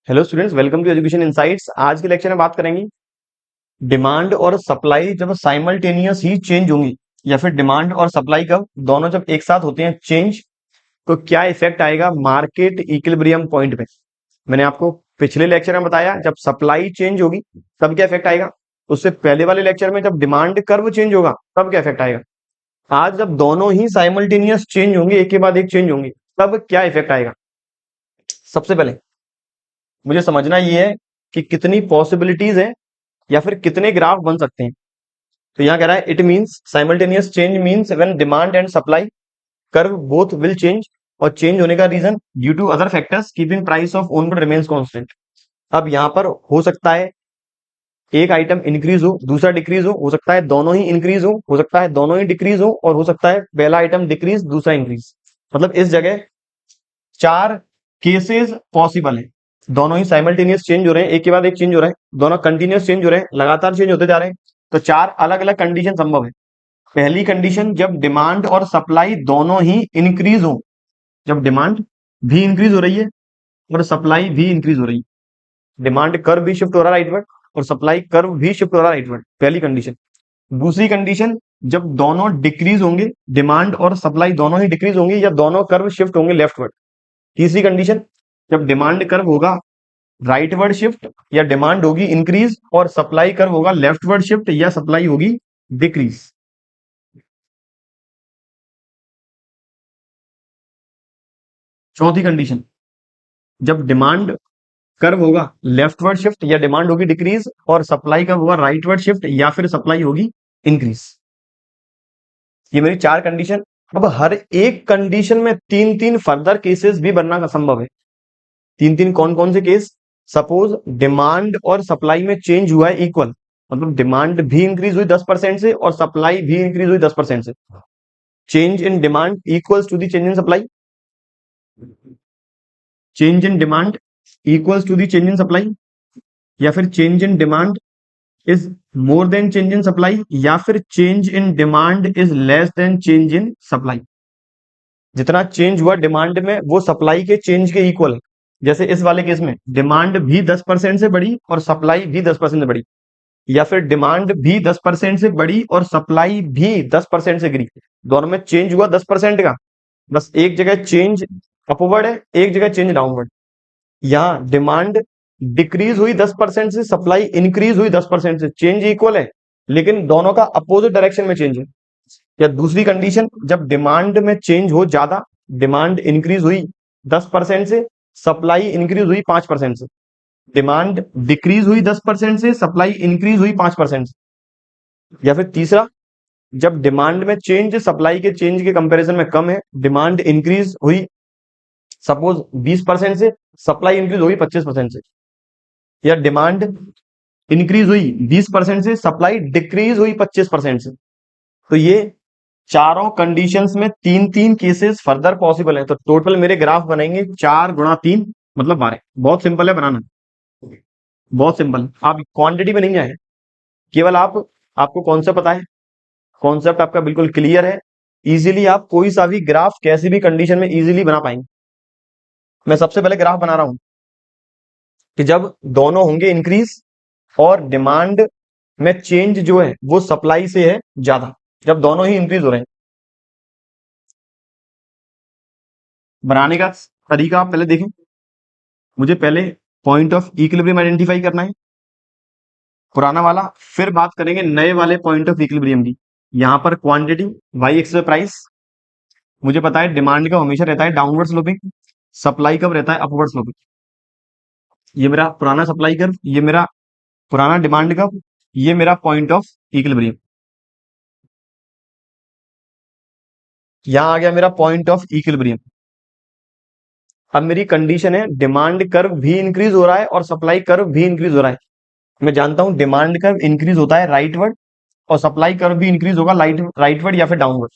Hello students, welcome to education insights. आज के lecture में बात करेंगे डिमांड और सप्लाई जब साइमल्टेनियस ही चेंज होंगी या फिर डिमांड और सप्लाई कब दोनों जब एक साथ होते हैं चेंज, तो क्या इफेक्ट आएगा मार्केट इक्विलिब्रियम पॉइंट पे। मैंने आपको पिछले लेक्चर में बताया जब सप्लाई चेंज होगी तब क्या इफेक्ट आएगा। उससे पहले वाले लेक्चर में जब डिमांड कर्व चेंज होगा तब क्या इफेक्ट आएगा। आज जब दोनों ही साइमल्टेनियस चेंज होंगे, एक के बाद एक चेंज होंगे, तब क्या इफेक्ट आएगा। सबसे पहले मुझे समझना ये है कि कितनी पॉसिबिलिटीज है या फिर कितने ग्राफ बन सकते हैं। तो यहां कह रहा है it means simultaneous change means when demand and supply curve both will change, और चेंज होने का reason due to other factors keeping price of own good remains constant. अब यहां पर हो सकता है एक आइटम इंक्रीज हो, दूसरा डिक्रीज हो सकता है दोनों ही इंक्रीज हो सकता है दोनों ही डिक्रीज हो, और हो सकता है पहला आइटम डिक्रीज दूसरा इंक्रीज। मतलब इस जगह चार केसेस पॉसिबल है। दोनों ही साइमल्टेनियस चेंज हो रहे हैं, एक के बाद एक चेंज हो रहा है, दोनों कंटिन्यूस चेंज हो रहे हैं, लगातार चेंज होते जा रहे हैं। तो चार अलग अलग कंडीशन संभव है। पहली कंडीशन जब डिमांड और सप्लाई दोनों ही इंक्रीज हो, जब डिमांड भी इंक्रीज हो रही है और सप्लाई भी इंक्रीज हो रही है, डिमांड कर्व भी शिफ्ट हो रहा है राइटवर्ड और सप्लाई कर्व भी शिफ्ट हो रहा है राइटवर्ड, पहली कंडीशन। दूसरी कंडीशन जब दोनों डिक्रीज होंगे, डिमांड और सप्लाई दोनों ही डिक्रीज होंगे या दोनों कर्व शिफ्ट होंगे लेफ्टवर्ड। तीसरी कंडीशन जब डिमांड कर्व होगा राइटवर्ड शिफ्ट या डिमांड होगी इंक्रीज, और सप्लाई कर्व होगा लेफ्टवर्ड शिफ्ट या सप्लाई होगी डिक्रीज। चौथी कंडीशन जब डिमांड कर्व होगा लेफ्टवर्ड शिफ्ट या डिमांड होगी डिक्रीज, और सप्लाई कर्व होगा राइटवर्ड शिफ्ट या फिर सप्लाई होगी इंक्रीज। ये मेरी चार कंडीशन। अब हर एक कंडीशन में तीन तीन फर्दर केसेस भी बनना संभव है। तीन तीन कौन कौन से केस। सपोज डिमांड और सप्लाई में चेंज हुआ है इक्वल, मतलब डिमांड भी इंक्रीज हुई 10% से और सप्लाई भी इंक्रीज हुई 10% से। Change in demand equals to the change in supply, change in demand equals to the change in supply, या फिर change in demand is more than change in supply, या फिर change in demand is less than change in supply. जितना change हुआ demand में वो supply के change के इक्वल है। जैसे इस वाले केस में डिमांड भी 10% से बढ़ी और सप्लाई भी 10% से बढ़ी, या फिर डिमांड भी 10% से बढ़ी और सप्लाई भी 10% से गिरी। दोनों में चेंज हुआ 10% का, बस एक जगह चेंज अपवर्ड है, एक जगह चेंज डाउनवर्ड। यहां डिमांड डिक्रीज हुई 10% से, सप्लाई इंक्रीज हुई 10% से, चेंज इक्वल है लेकिन दोनों का अपोजिट डायरेक्शन में चेंज है। या दूसरी कंडीशन जब डिमांड में चेंज हो ज्यादा, डिमांड इंक्रीज हुई 10% से, सप्लाई इंक्रीज हुई 5% से, डिमांड डिक्रीज हुई 10% से, सप्लाई इंक्रीज हुई 5% से। या फिर तीसरा जब डिमांड में चेंज सप्लाई के चेंज के कंपैरिजन में कम है, डिमांड इंक्रीज हुई सपोज 20% से, सप्लाई इंक्रीज हुई 25% से। या डिमांड इंक्रीज हुई 20% से, सप्लाई डिक्रीज हुई 25% से। तो ये चारों कंडीशंस में तीन तीन केसेस फर्दर पॉसिबल है। तो टोटल मेरे ग्राफ बनेंगे 4 × 3 मतलब 12। बहुत सिंपल है बनाना, बहुत सिंपल। आप क्वांटिटी में नहीं आए, केवल आपको कॉन्सेप्ट पता है, कॉन्सेप्ट आपका बिल्कुल क्लियर है, इजीली आप कोई सा भी ग्राफ कैसी भी कंडीशन में इजीली बना पाएंगे। मैं सबसे पहले ग्राफ बना रहा हूं कि जब दोनों होंगे इंक्रीज और डिमांड में चेंज जो है वो सप्लाई से है ज्यादा, जब दोनों ही इंक्रीज हो रहे हैं। बनाने का तरीका आप पहले देखें। मुझे पहले पॉइंट ऑफ इक्विलिब्रियम आइडेंटिफाई करना है, पुराना वाला, फिर बात करेंगे नए वाले पॉइंट ऑफ इक्विलिब्रियम की। यहां पर क्वांटिटी वाई एक्स प्राइस, मुझे पता है डिमांड का हमेशा रहता है डाउनवर्ड स्लोपिंग, सप्लाई कब रहता है अपवर्ड स्लोपिंग। ये मेरा पुराना सप्लाई कर्व, ये मेरा पुराना डिमांड कर्व, ये मेरा पॉइंट ऑफ इक्विलिब्रियम। यहां आ गया मेरा पॉइंट ऑफ इक्विलिब्रियम। अब मेरी कंडीशन है डिमांड कर्व भी इंक्रीज हो रहा है और सप्लाई कर्व भी इंक्रीज हो रहा है। मैं जानता हूं डिमांड कर्व इंक्रीज होता है राइटवर्ड और सप्लाई कर्व भी इंक्रीज होगा राइटवर्ड या फिर डाउनवर्ड।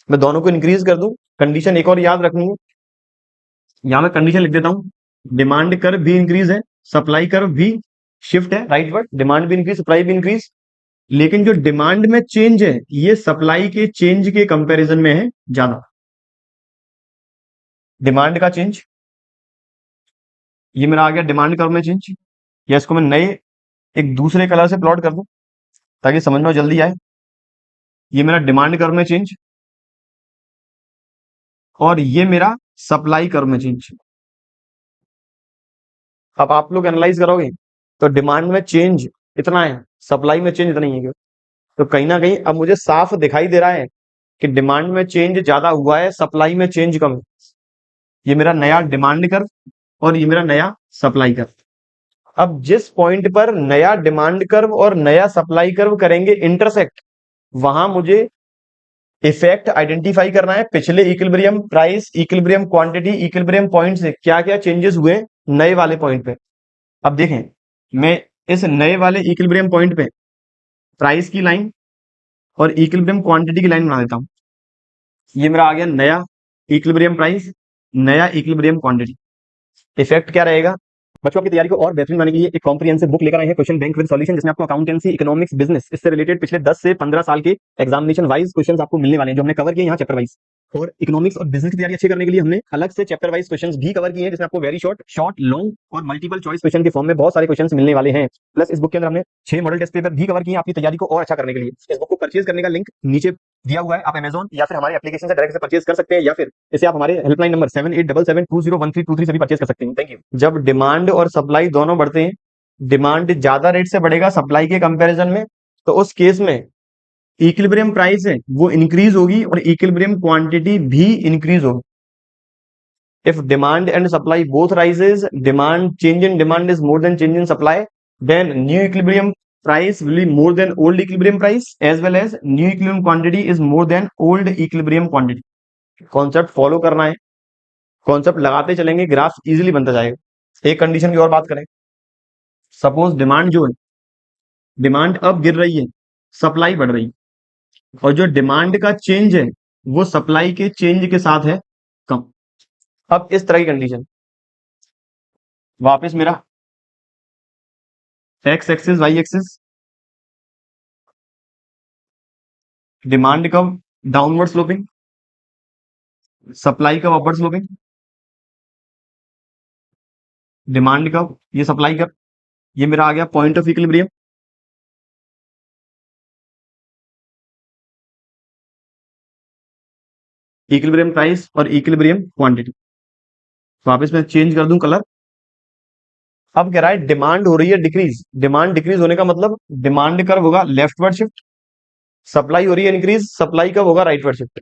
मैं दोनों को इंक्रीज कर दूं। कंडीशन एक और याद रखनी है, यहां मैं कंडीशन लिख देता हूं। डिमांड कर्व भी इंक्रीज है, सप्लाई कर्व भी शिफ्ट है राइटवर्ड, डिमांड भी इंक्रीज सप्लाई भी इंक्रीज, लेकिन जो डिमांड में चेंज है ये सप्लाई के चेंज के कंपैरिजन में है ज्यादा। डिमांड का चेंज ये मेरा आ गया डिमांड कर्व में चेंज, या इसको मैं नए एक दूसरे कलर से प्लॉट कर दूं ताकि समझ में जल्दी आए। ये मेरा डिमांड कर्व में चेंज, और ये मेरा सप्लाई कर्व में चेंज। अब आप लोग एनालाइज करोगे तो डिमांड में चेंज इतना है, सप्लाई में चेंज इतना ही है, तो कहीं ना कहीं अब मुझे साफ दिखाई दे रहा है कि डिमांड में चेंज ज्यादा हुआ है, सप्लाई में चेंज कम है। ये मेरा नया डिमांड कर्व और ये मेरा नया सप्लाई कर्व। अब जिस पॉइंट पर नया डिमांड कर्व और नया सप्लाई कर्व करेंगे इंटरसेक्ट, वहां मुझे इफेक्ट आइडेंटिफाई करना है पिछले equilibrium price, equilibrium quantity, equilibrium point से क्या क्या चेंजेस हुए नए वाले पॉइंट पे। अब देखें, मैं इस नए वाले इक्विलिब्रियम पॉइंट पे प्राइस की लाइन और इक्विलिब्रियम क्वांटिटी की लाइन बना देता हूं। ये मेरा आ गया नया इक्विलिब्रियम प्राइस, नया इक्विलिब्रियम क्वांटिटी। इफेक्ट क्या रहेगा? बच्चों की तैयारी को और बेहतरीन बनाने के लिए एक कॉम्प्रिहेंसिव बुक लेकर आए हैं, क्वेश्चन बैंक विद सॉल्यूशन, जिसमें आपको अकाउंटेंसी, इकोनॉमिक्स, बिजनेस, इससे रिलेटेड पिछले 10 से 15 साल के एग्जामिनेशन वाइज क्वेश्चंस आपको मिलने वाले हैं, जो हमने कवर किए यहाँ चैप्टर वाइज। और इकोनॉमिक्स और बिजनेस की तैयारी अच्छी करने के लिए हमने अलग से चैप्टर वाइज क्वेश्चंस भी कवर किए हैं, जिसमें आपको वेरी शॉर्ट, शॉर्ट, लॉन्ग और मल्टीपल चॉइस क्वेश्चन के फॉर्म में बहुत सारे क्वेश्चंस मिलने वाले हैं। प्लस इस बुक के अंदर हमने 6 मॉडल टेस्ट पेपर भी कवर किए हैं आपकी तैयारी को और अच्छा करने के लिए। इस बुक को परचेज करने का लिंक नीचे दिया हुआ है, आप अमेजॉन या फिर हमारे एप्लीकेशन से डायरेक्ट से परचेज कर सकते हैं, या फिर इसे आप हमारे हेल्पलाइन नंबर 7877201323 से भी परचेज कर सकते हैं। Thank you. जब डिमांड और सप्लाई दोनों बढ़ते हैं, डिमांड ज्यादा रेट से बढ़ेगा सप्लाई के कंपैरिजन में, तो उस केस में इक्विलिब्रियम प्राइस है वो इंक्रीज होगी और इक्विलिब्रियम क्वांटिटी भी इंक्रीज होगी। If demand and supply both rises, demand change in demand is more than change in supply, then new equilibrium price will be more than old equilibrium price, as well as new equilibrium quantity is more than old equilibrium quantity. Concept follow करना है, concept लगाते चलेंगे, graph easily बनता जाएगा। एक condition की और बात करें, सपोज डिमांड जो है, डिमांड अब गिर रही है, सप्लाई बढ़ रही है, और जो डिमांड का चेंज है वो सप्लाई के चेंज के साथ है कम। अब इस तरह की कंडीशन, वापस मेरा X axis Y axis, demand कब डाउनवर्ड स्लोपिंग, सप्लाई कब अपवर्ड स्लोपिंग, डिमांड कब, ये सप्लाई कब, ये मेरा आ गया point of equilibrium. Equilibrium price और इक्विलिब्रियम क्वांटिटी। वापस मैं चेंज कर दूं कलर। अब कह रहा है डिमांड हो रही है डिक्रीज, डिमांड डिक्रीज होने का मतलब डिमांड कर्व होगा लेफ्टवर्ड शिफ्ट, सप्लाई हो रही है इंक्रीज, सप्लाई कब होगा राइटवर्ड शिफ्ट,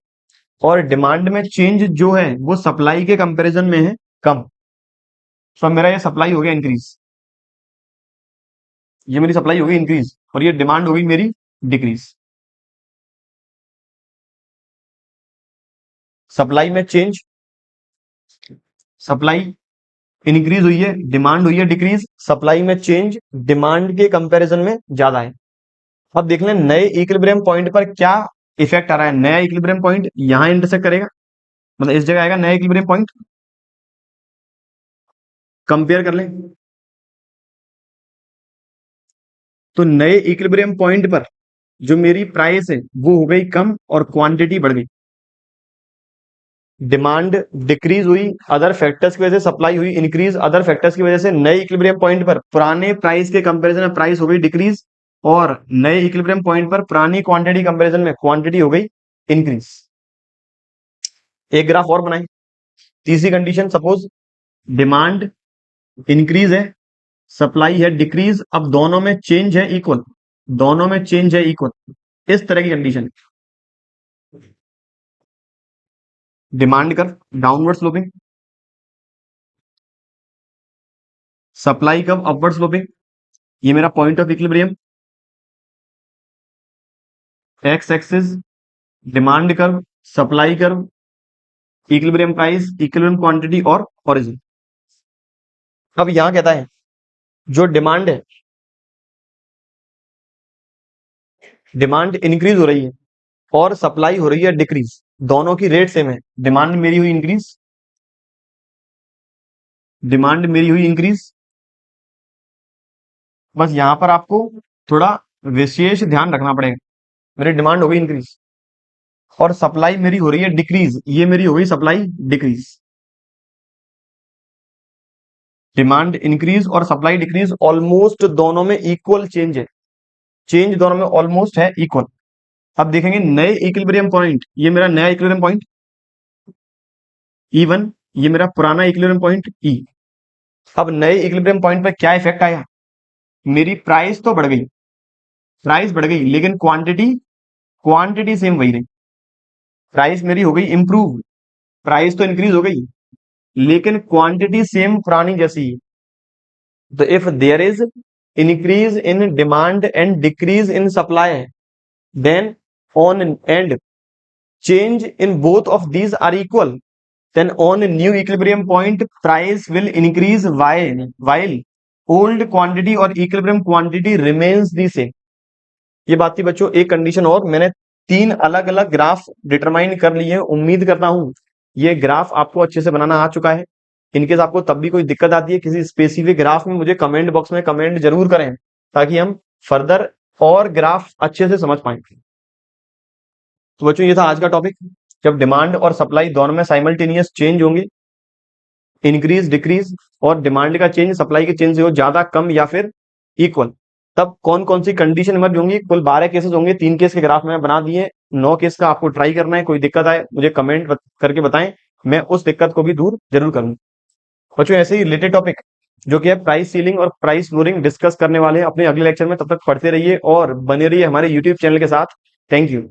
और डिमांड में चेंज जो है वो सप्लाई के कंपैरिजन में है कम। तो मेरा ये सप्लाई हो गया इंक्रीज, ये मेरी सप्लाई होगी इंक्रीज, और ये डिमांड होगी मेरी डिक्रीज। सप्लाई में चेंज, सप्लाई इंक्रीज हुई है, डिमांड हुई है डिक्रीज, सप्लाई में चेंज डिमांड के कंपैरिजन में ज्यादा है। अब देख लें नए इक्विलिब्रियम पॉइंट पर क्या इफेक्ट आ रहा है। नया इक्विलिब्रियम पॉइंट यहां इंटरसेक्ट करेगा, मतलब इस जगह आएगा नया इक्विलिब्रियम पॉइंट। कंपेयर कर लें तो नए इक्विलिब्रियम पॉइंट पर जो मेरी प्राइस है वो हो गई कम और क्वांटिटी बढ़ गई। डिमांड डिक्रीज हुई अदर फैक्टर्स की वजह से, सप्लाई हुई इंक्रीज अदर फैक्टर्स की वजह से। नए इक्विलिब्रियम पॉइंट पर पुराने प्राइस के कंपैरिजन में प्राइस हो गई डिक्रीज, और नए इक्विलिब्रियम पॉइंट पर पुरानी क्वांटिटी कंपैरिजन में क्वांटिटी हो गई इंक्रीज। एक ग्राफ और बनाएं। तीसरी कंडीशन, सपोज डिमांड इंक्रीज है, सप्लाई है डिक्रीज, अब दोनों में चेंज है इक्वल, दोनों में चेंज है इक्वल, इस तरह की कंडीशन। डिमांड कर डाउनवर्ड स्लोपिंग, सप्लाई कब अपवर्ड स्लोपिंग, ये मेरा point of equilibrium, x axis demand curve, supply curve, equilibrium price, equilibrium quantity और ओरिजिन। अब यहां कहता है जो डिमांड है, डिमांड इंक्रीज हो रही है और सप्लाई हो रही है डिक्रीज, दोनों की रेट सेम है। डिमांड मेरी हुई इंक्रीज, डिमांड मेरी हुई इंक्रीज, बस यहां पर आपको थोड़ा विशेष ध्यान रखना पड़ेगा। मेरी डिमांड हो गई इंक्रीज और सप्लाई मेरी हो रही है डिक्रीज, ये मेरी हो गई सप्लाई डिक्रीज। डिमांड इंक्रीज और सप्लाई डिक्रीज ऑलमोस्ट दोनों में इक्वल चेंज है, चेंज दोनों में ऑलमोस्ट है इक्वल। अब देखेंगे नए इक्विलिब्रियम पॉइंट, ये मेरा नया इक्विलिब्रियम पॉइंट E1, ये मेरा पुराना इक्विलिब्रियम पॉइंट E। अब नए इक्विलिब्रियम पॉइंट पे क्या इफेक्ट आया, मेरी प्राइस तो बढ़ गई, प्राइस बढ़ गई लेकिन क्वांटिटी क्वांटिटी सेम वही रही, प्राइस मेरी हो गई इंप्रूव, प्राइस तो इंक्रीज हो गई लेकिन क्वांटिटी सेम पुरानी जैसी। तो if there is increase in demand and decrease in supply, then on and change in both of these are equal, then on a new equilibrium point price will increase while old quantity or equilibrium quantity remains the same। ये बात थी बच्चों। एक condition और, मैंने 3 अलग अलग graph determine कर लिए हैं। उम्मीद करता हूं ये ग्राफ आपको अच्छे से बनाना आ चुका है। इनकेस आपको तब भी कोई दिक्कत आती है किसी स्पेसिफिक ग्राफ में, मुझे कमेंट बॉक्स में कमेंट जरूर करें ताकि हम फर्दर और ग्राफ अच्छे से समझ पाए। तो बच्चों ये था आज का टॉपिक। जब डिमांड और सप्लाई दोनों में साइमल्टेनियस चेंज होंगे, इंक्रीज डिक्रीज, और डिमांड का चेंज सप्लाई के चेंज से हो ज्यादा कम या फिर इक्वल, तब कौन कौन सी कंडीशन इमर्ज होंगी। कुल 12 केसेस होंगे, 3 केस के ग्राफ में बना दिए, 9 केस का आपको ट्राई करना है। कोई दिक्कत आए मुझे कमेंट करके बताएं, मैं उस दिक्कत को भी दूर जरूर करूंगा। बच्चों ऐसे ही रिलेटेड टॉपिक जो कि है प्राइस सीलिंग और प्राइस फ्लोरिंग डिस्कस करने वाले हैं अपने अगले लेक्चर में। तब तक पढ़ते रहिए और बने रहिए हमारे यूट्यूब चैनल के साथ। Thank you.